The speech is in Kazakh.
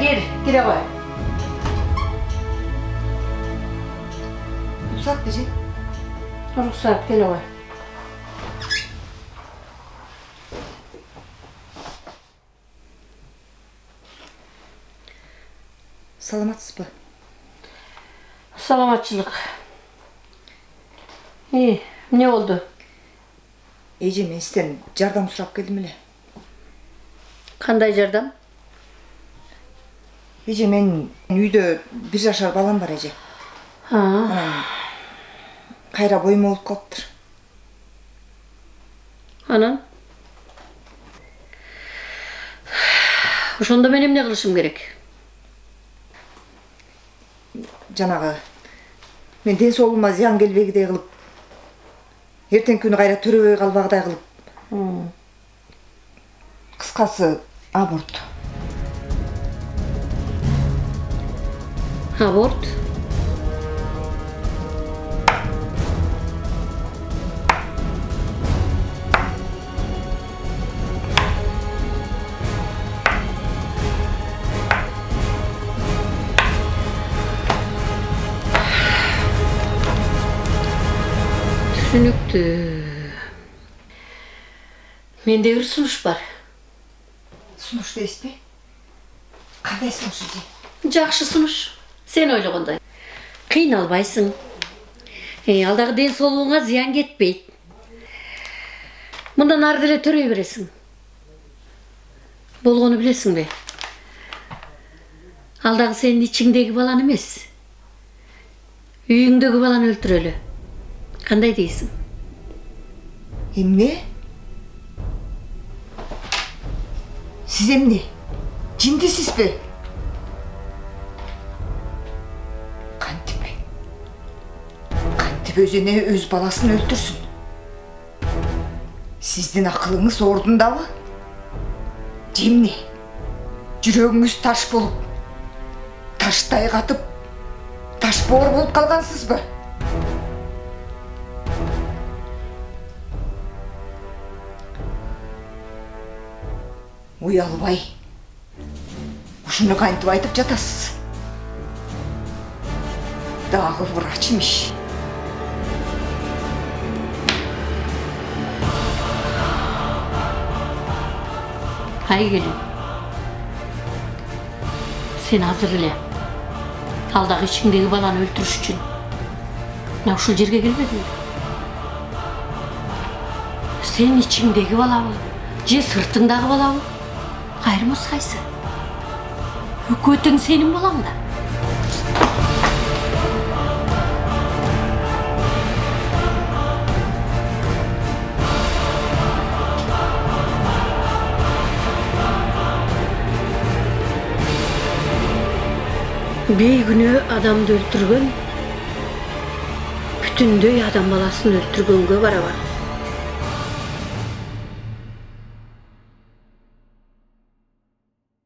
Gir, gire koy. Ruhsat diyecek. Ruhsat, gire koy. Salamatsız mı? Salamatçılık. İyi, ne oldu? Ece, men sizden jardam surap keldim ele. Kanday jardam? Ece, men uyda 1 yaşar balam var Ece. Ha. Anam kayra boyum olup kalıptır. Anan? Ошондо мен эмне кылышым керек? Жанагы мен ден соолугума зыян келбегидей кылып, эртең күнү кайра төрөбөй калбагыдай кылып. Кыскасы аборт. Аборт? Түсінікті. Менде бір сунуш бар. Сунуш дейсіз бе? Қандай сунуш Эже? Жақшы сунуш. Сен ойлағандай. Қиналбайсың. Алдағы ден соолугуңа зыян кетпейт. Мындан ары деле төрөй бересиң. Болгону билесиң бе? Алдағы сенин ичиңдеги баланы эмес, үйүңдөгү баланы өлтүрөлү. Кандай дейсиң? Эмне? Сиз эмне? Жиндисиз бе? Кантип өзүнө өз баласын өлтүрсүн? Сиздин акылыңыз ордундабы? Жемне? Жүрөгүңүз таш болуп, таштай катып, таш боор болуп калгансызбы? Уялбай, ушуну кантип айтып жатасыз? Дагы врач имиш. Айгелин, сен азыр эле алдагы ичиңдеги баланы өлтүрүш үчүн мына ушул жерге келбедиңби? Сен ичиңдеги балабы, же сыртыңдагы балабы? Кайрымыз кайсы? Экөө тең сенин балаң да. бейгүнөө адамды өлтүргөн бүтүндөй адам баласын өлтүргөнгө барабар.